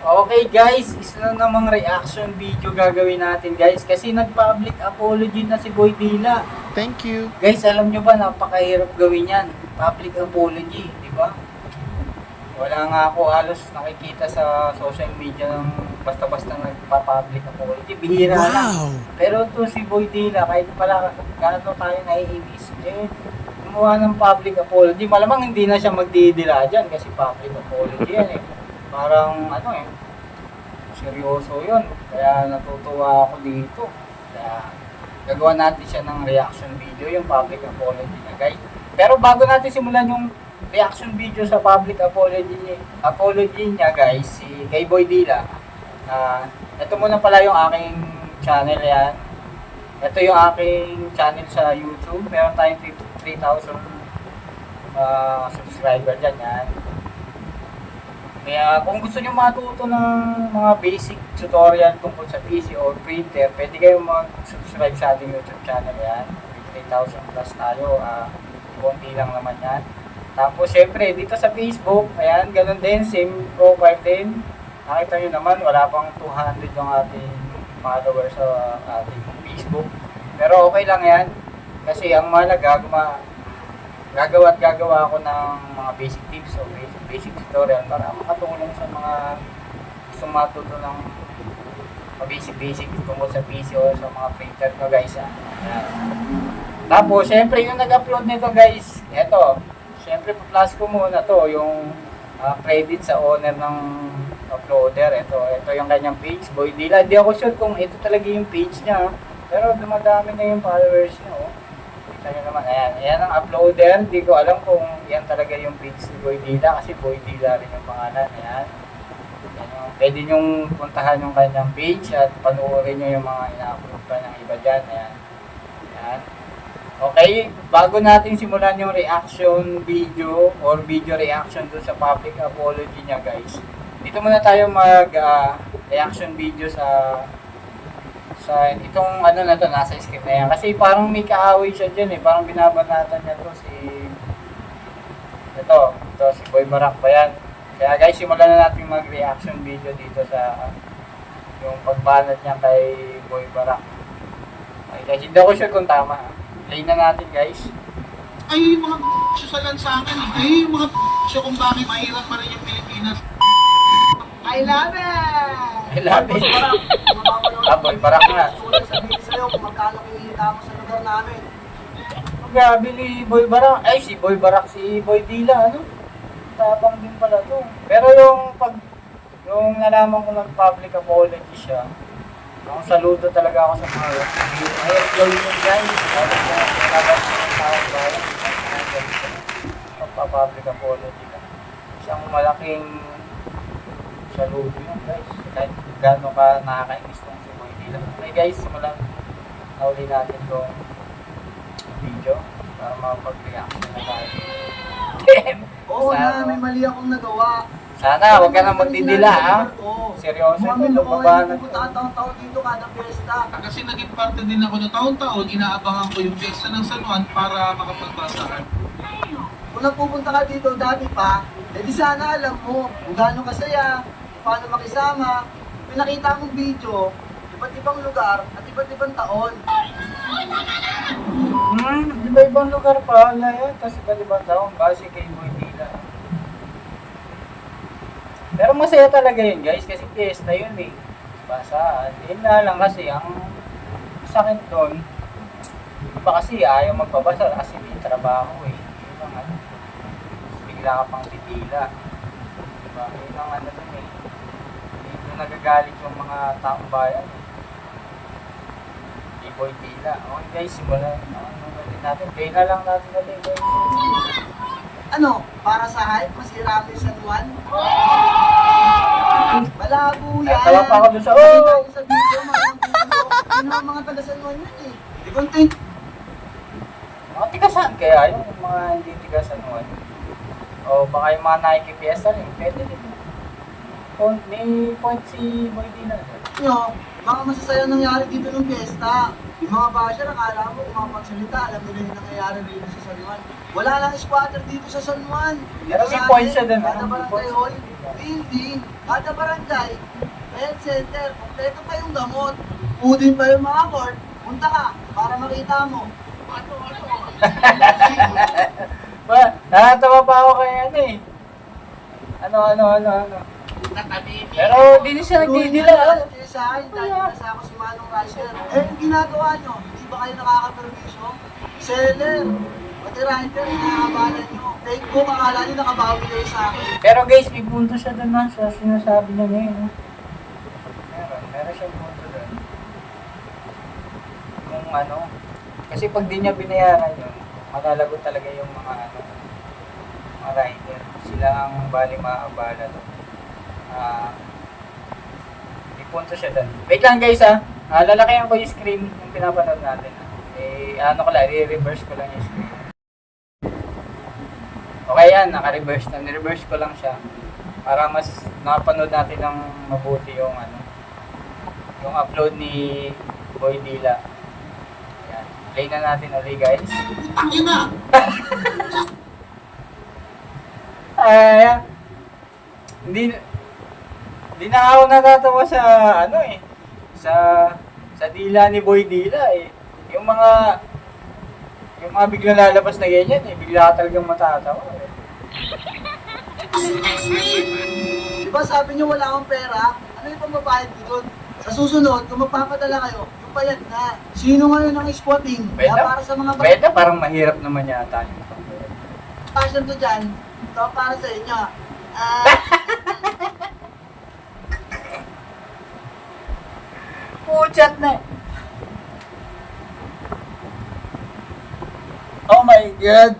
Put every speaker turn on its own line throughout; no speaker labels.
Okay guys, isa na namang reaction video gagawin natin guys kasi nag-public apology na si Boy Dila.
Thank you.
Guys, alam nyo ba napakahirap gawin yan? Public apology, di ba? Wala nga ako halos nakikita sa social media ng basta-basta nagpa-public apology. Bihira lang. Pero to si Boy Dila, kahit pala gaano tayo naiinis, gumawa ng public apology. Malamang hindi na siya magdidila dyan kasi public apology yan eh. Parang seryoso yun. Kaya natutuwa ako dito. Kaya gagawa natin siya ng reaction video, yung public apology niya guys. Pero bago natin simulan yung reaction video sa public apology niya guys, si kay Boy Dila. Ito muna pala yung aking channel yan. Ito yung aking channel sa YouTube. Meron tayong 3,000 subscriber dyan yan. Kaya kung gusto nyo matuto ng mga basic tutorial tungkol sa PC or printer, pwede kayong mag-subscribe sa ating YouTube channel yan. 3,000 plus tayo, konti lang naman yan. Tapos syempre dito sa Facebook, ayan, ganun din, same profile din. Nakita nyo naman, wala pang 200 yung ating followers sa ating Facebook. Pero okay lang yan, kasi ang mahalaga, gagawa ako ng mga basic tips o basic tutorial para makatulong sa mga gusto matuto ng basic tungkol sa PC o sa mga printer ko guys. Ayan. Tapos, syempre yung nag-upload nito guys, eto, syempre pa-plus ko muna to, yung credit sa owner ng uploader. Ito yung kanyang page, Boy Dila. Hindi ako sure kung ito talaga yung page niya, pero dumadami na yung followers niya. Kita nyo naman, ayan ang uploader. Hindi ko alam kung yan talaga yung page ni Boy Dila kasi Boy Dila rin yung pangalan. Ayan. Pwede nyong puntahan yung kanyang page at panoorin nyo yung mga ina-upload pa ng iba dyan. Ayan. Ayan. Okay, bago natin simulan yung reaction video or video reaction dun sa public apology niya guys, dito muna tayo reaction video sa itong na to, nasa script na yan. Kasi parang may kaaway siya dyan eh. Parang binabanatan niya to si Boy Barak ba yan. Kaya guys, simulan na natin mag-reaction video dito sa yung pagbanat niya kay Boy Barak. Okay guys, hindi ako sure kung tama. Play na natin guys.
Ay, yung mga sa lansangan eh. Ay, yung mga kung bakit mahirap pa rin yung Pilipinas. I love it!
I love it. Boy Barak na.
Sabihin sa'yo kung magkano kinikita mo sa lugar namin.
Grabe ni Boy Barak. Ay, si Boy Barak, si Boy Dila, Tabang din pala to. Pero yung nalaman ko nag-public apology siya, ang saludo talaga ako sa mga mahirap gawin yun guys. Lalo na nagkakaroon ng taong bayan. Magpa-public apology ka. Isang malaking saludo yun guys. Kahit gano'n ka nakakainis tong si Boy Dila. Okay guys, simulan nauli natin tong video para makapag-reaction na tayo.
Oo na, may mali akong nagawa.
Sana, huwag ka nang magdidila ha. Seryoso ito, lumabanan
ko. Taon-taon dito kada piyesta.
Kasi naging parte din ako na taon-taon, inaabangan ko yung piyesta ng San Juan para makapagbasahan.
Kung nagpupunta ka dito dati pa, edi sana alam mo kung gaano kasaya, paano makisama. Pinakita mong video, iba't ibang lugar at iba't ibang taon.
Iba-ibang lugar pa, yan. Tapos iba-ibang taon, base kay Boy Dila. Pero masaya talaga yun guys, kasi fiesta yun eh. Basaan. Yun na lang kasi, ang sa akin doon, iba kasi ayaw magpabasa kasi may trabaho eh. Yun ang bigla ka pang titila. Diba? Yun ang doon eh. Dito nagagalit yung mga taong bayan eh. Boy Dila. Okay guys, simulan natin. Play na lang natin natin guys.
Ano? Para sa hype, masira mo yung San Juan? Malabo yan.
Natawa pa ako dun sa
Sa video, mga taga San Juan yun eh. Di content.
Mga tigasan kaya yung mga hindi tigasan naman. O baka yung mga nakikipiesta rin, pwede din. may point si Boy Dila.
Nyo, mga masasaya nangyari dito ng piyesta. Yung mga basher, akala mo kung makapagsalita, alam nila yung nangyayari rito sa San Juan. Wala lang squatter dito sa San Juan.
Pero may
Sa
point
amin,
siya dun,
Kada
ah. May
barangay
point.
hall, building, kada barangay, health center, kompleto pa yung gamot. Udin pa yung mga court. Punta ka para makita mo.
Ba, nakatawa pa ako kay ano eh. Ano. Pero di na siya nagdidila.
Sa akin, dahil nasa ako si Manong Rider. Eh, yung ginagawa nyo, hindi ba kayo nakaka-permisyo? Seller, pati rider, nakakabalan nyo. Take ko, akala nyo nakabawi kayo sa akin.
Pero guys, may punto siya dun na sa sinasabi niya ngayon. No? Meron siyang punto dun. Kung ano, kasi pag di niya binayaran yun, malalagot talaga yung mga ano, mga rider. Sila ang bali maabala doon. May punto siya dun. Wait lang guys lalakayan ko yung screen yung pinapanood natin. Ano ko lang, i-reverse ko lang yung screen. Okay yan, naka-reverse na. Ni-reverse ko lang siya para mas nakapanood natin ng mabuti yung ano, yung upload ni Boy Dila. Yan. Play na natin ulit guys.
Tangin na!
Hindi na ako natatawa sa ano eh. Sa dila ni Boy Dila eh. Yung mga biglang lalabas na ganyan eh. Bigla ka talagang matatawa eh.
Di ba sabi nyo wala akong pera? Ano yung pambabayad ko doon? Sa susunod, kung magpapadala kayo, yung bayad na. Sino ngayon ang squatting? Kaya
Bayad na?
para sa mga
Bayad na parang mahirap naman yata yung
passion to dyan, ito para sa inyo.
Puchat na. Oh my God.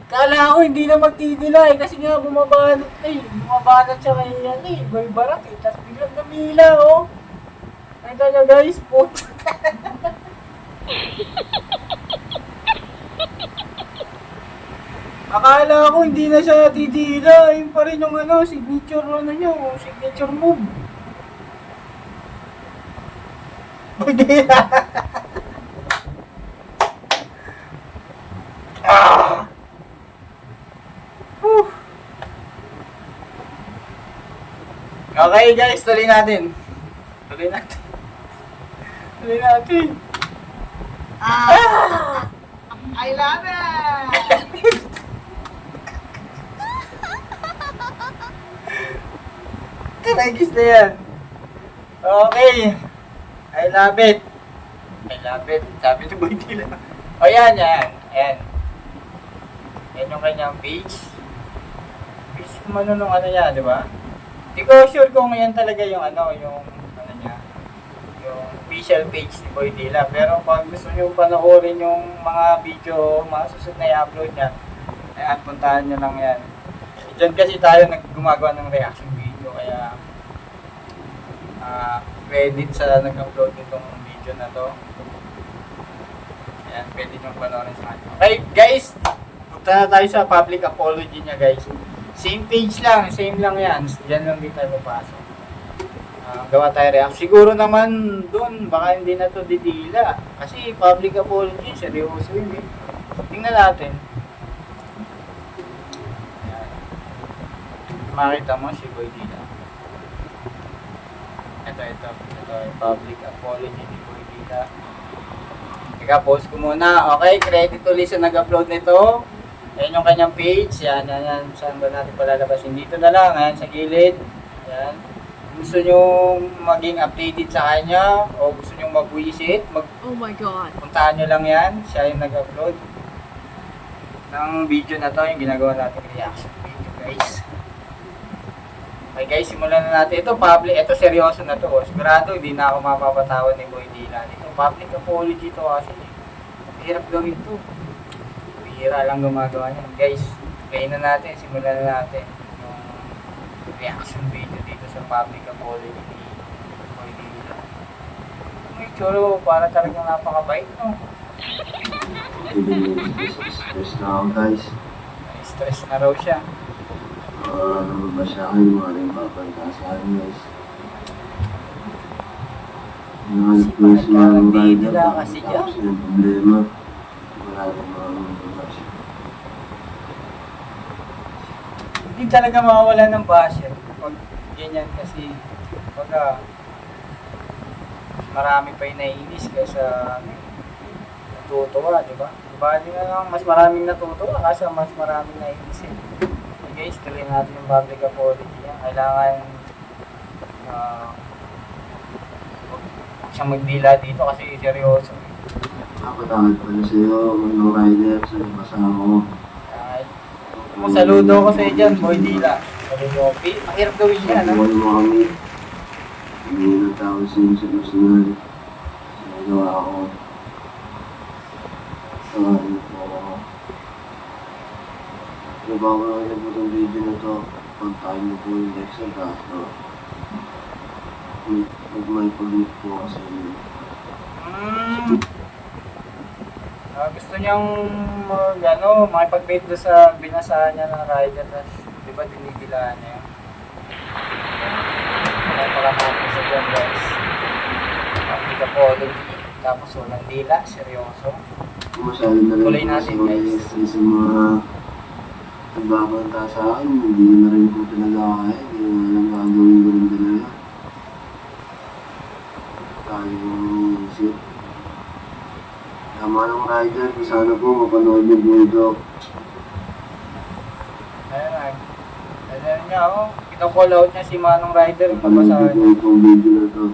Kala ko hindi na magtitila eh kasi nga bumabanat na eh. Bumabanat siya kay Boy Barat eh. Tapos biglang namila oh. Nakita niyo guys, puchat. Akala ko hindi na siya titila. Yun pa rin yung ano, signature ano niya, signature move. Hindi na. Whew. Okay guys, tuloy natin. Tuloy natin.
I love it!
Karagis na yan. Okay. I love it. Sabi ni Boy Dila. O yan. Ayan yung kanyang page. Page naman nung ano niya, di ba? Hindi ko sure kung yan talaga yung ano niya. Yung official page ni Boy Dila. Pero kung gusto nyo panoorin yung mga video, mga susunod na i-upload niya, ayan, puntahan nyo lang yan. Diyan kasi tayo gumagawa ng reaction video, kaya credit sa nag-upload nitong video na to. Ayan, pwede nyo panoorin sa kanya. Okay guys, punta na tayo sa public apology niya guys. Same page lang, same lang yan. Diyan lang din tayo papasok. Gawa tayo react. Siguro naman doon, baka hindi na to didila. Kasi public apology, seryoso yun eh. Tingnan natin. Ayan. Makita mo si Boy Dila. Ito yung public apology ni Boy Dila. Teka, post ko muna. Okay, credit ulit sa nag-upload nito. Ayan yung kanyang page. Yan. Saan ba natin palalabasin? Dito na lang. Ayan, sa gilid. Ayan. Gusto nyo maging updated sa kanya o gusto nyo mag-visit,
Oh my God.
puntahan nyo lang yan. Siya yung nag-upload ng video na to, yung ginagawa natin reaction video guys. Okay guys, simulan na natin. Ito public, ito seryoso na to. Sigurado hindi na ako mapapatawan ni Boy Dila. Ito public apology to kasi hirap gawin to. Bihira lang gumagawa niyan. Guys, play na natin, simulan na natin yung reaction video dito sa public apology ni Boy Dila. May tsuro, para talagang napakabait, no?
Stress na ako guys.
Stress na raw siya.
Ano ba sa akin mga rin ba?
Pantasahan guys. Nag-request
Si
mga
Parang
rider.
Dila kasi dyan.
Tapos yung problema. Wala rin mga mga
Hindi talaga mawawala ng basher pag ganyan kasi pagka marami pa yung naiinis kaysa natutuwa, di ba? Diba nga lang mas maraming natutuwa kasi mas maraming naiinis eh. Okay guys, tuloy natin yung public apology yan. Kailangan huwag siyang magdila dito kasi seryoso.
Ako takot pala sa'yo, mga rider, sa kasama ko.
Saludo ko sa iyo dyan, Boy Dila. Saludo ko. Mahirap gawin yan, ha?
Buwan mo kami. Hindi na tao sa personal. Nagawa ako. Tawarin po ako. Diba ako na po itong video na to? Pagkain mo po yung next na kaso. May pag-meet po kasi
Gusto niyang makipag-bait doon sa binasahan niya ng rider. Tapos, di ba, dinidilaan niya yun? Kaya pala natin sa dyan, guys. Public apology. Tapos, walang dila. Seryoso.
masyado na
Tuloy
rin
natin,
po
guys.
sa mga nagbabanta sa akin. Hindi na rin po talaga kaya. Hindi na alam gagawin ko rin talaga. Tayo yung isip. Tama ng rider, sana po mapanood niyo po ito.
Ayun niya, oh. Kino-call out niya si Manong Rider. Yung
Mapanood
nabasahan
niyo po
niya.
itong video na to.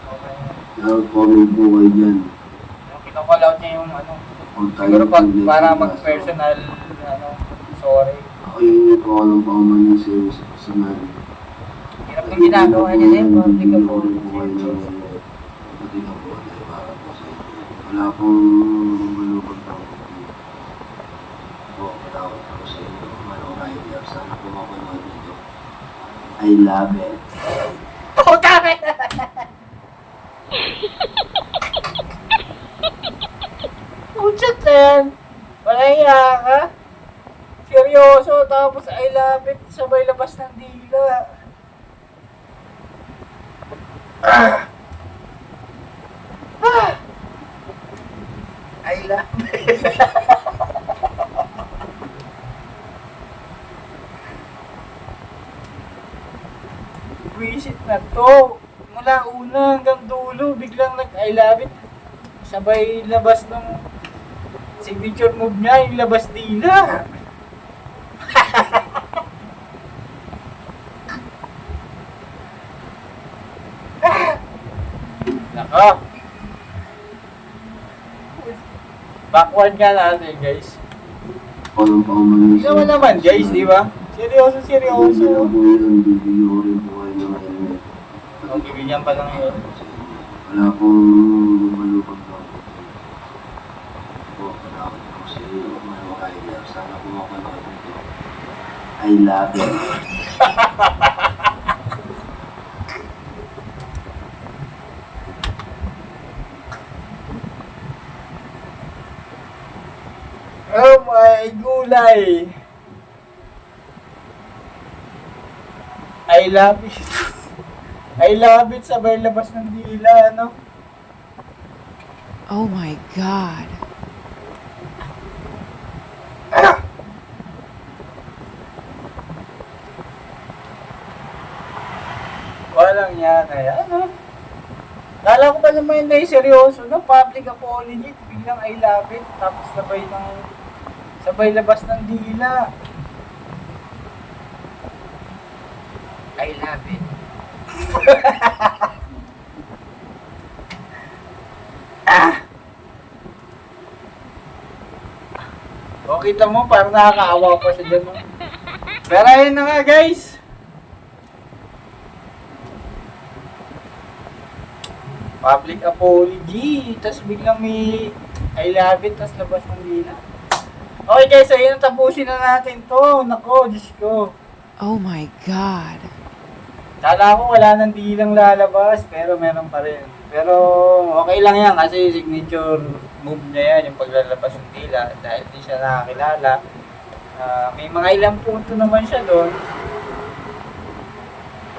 Okay.
Kaya comment po kayo dyan.
Yung kino-call out niya yung
Kung tayo
siguro
po next
para
na kaso.
mag-personal, sorry.
Ako yun po ako ng paumanin sa personal.
Hirap yung ginagawa niya na yun. Public apology.
Wala pong malupag ng malawag ako sa inyo, Manong Rider. Sana po mapanood nito. I love it.
Oh, tama! Puchat na yan. Malaya ka. Seryoso. Tapos I love it. Sabay labas ng dila. I love it. Visit na to. Mula una hanggang dulo, biglang nag-I love it. Sabay labas ng signature move niya, yung labas dila. Nako. Backward nga natin, guys.
Ako ng paumanin
Tingnan mo naman, guys, di ba? Seryoso, seryoso.
Bibigyan po yun, bibigyan ko rin po kayo ng helmet.
O, bibigyan pa lang yun.
Wala pong malupag daw. Po, palawag ako sa iyo, Manong Rider. Sana po mapanood nito. I love it.
Oh my gulay! I love it. I love it, sabay labas ng dila, ano?
Oh my God.
Walang yan, ano? Kala ko ba naman na seryoso, no? Public apology, biglang I love it, tapos sabay labas ng dila. I love it. O, kita mo, parang nakakaawa pa siya dyan. No? Pero ayun na nga, guys. Public apology. Tapos biglang may I love it, tapos labas ng dila. Okay guys, ayun, tapusin na natin to. Nako, Diyos ko.
Oh my God.
Kala ko wala nang dilang lalabas, pero meron pa rin. Pero okay lang yan kasi signature move niya yan, yung paglalabas ng dila. Dahil di siya nakakilala. May mga ilang punto naman siya doon.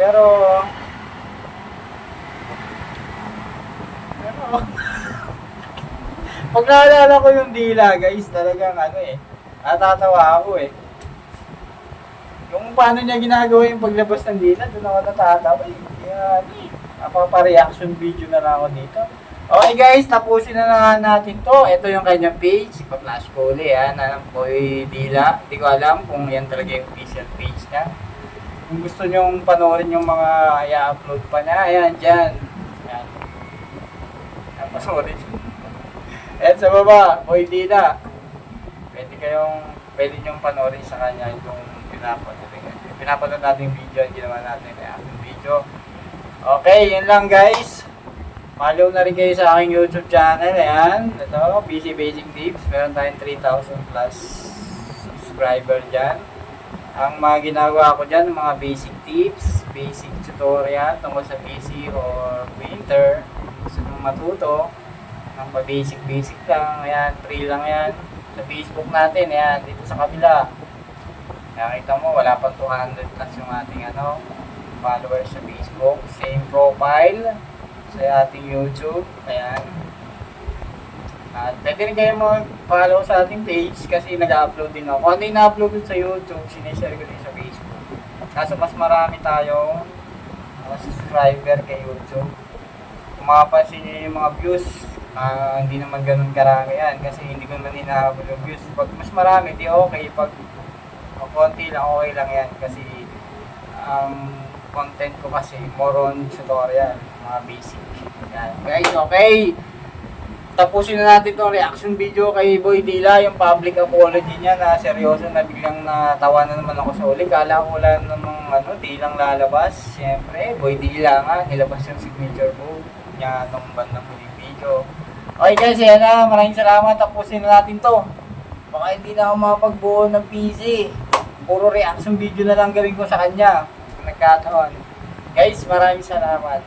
Pero pag naalala ko yung dila, guys, talagang natatawa ako eh. Yung paano niya ginagawa yung paglabas ng dila, doon ako natatawa eh. Kaya napapa-reaction video na lang ako dito. Okay guys, tapusin na nga natin to. Ito yung kanyang page. Ipa-flash ko ulit yan. Boy Dila. Hindi ko alam kung yan talaga yung official page niya. Kung gusto nyong panoorin yung mga i-upload pa niya, ayan, dyan. Ayan. Panoorin. Ayan sa baba, Boy Dila. Pwede nyong panoorin sa kanya itong pinapanood natin yung video, yung ginawa natin yung video. Okay, yun lang guys. Follow na rin kayo sa aking YouTube channel. Ayan, ito, PC Basic Tips. Meron tayong 3,000 plus subscriber dyan. Ang mga ginagawa ko dyan, mga basic tips, basic tutorial tungkol sa PC or printer. Gusto nyo matuto ng pa-basic lang. Ayan, free lang yan. Sa Facebook natin, ayan, dito sa kabila. Nakita mo, wala pang 200 plus yung ating followers sa Facebook. Same profile sa ating YouTube. Ayan. At pwede rin kayo mag-follow sa ating page kasi nag-upload din ako. Kung ano yung na-upload sa YouTube, sinishare ko din sa Facebook. Kaso mas marami tayong subscriber kay YouTube. Kung makapansin nyo yung mga views, hindi naman ganun karami yan kasi hindi ko naman hinahabol yung views. Pag mas marami, di okay. Pag konti lang, okay lang yan kasi ang content ko kasi more on tutorial, mga basic. Yan. Guys, okay. Tapusin na natin itong reaction video kay Boy Dila, yung public apology niya na seryoso na biglang natawa na naman ako sa uli. Kala ko wala namang di lang lalabas. Siyempre, Boy Dila nga, nilabas yung signature move niya nung bandang huling video. Okay guys, yan na. Maraming salamat. Tapusin na natin to. Baka hindi na ako makapagbuo ng PC. Puro reaction video na lang gawin ko sa kanya. Nagkataon. Guys, maraming salamat.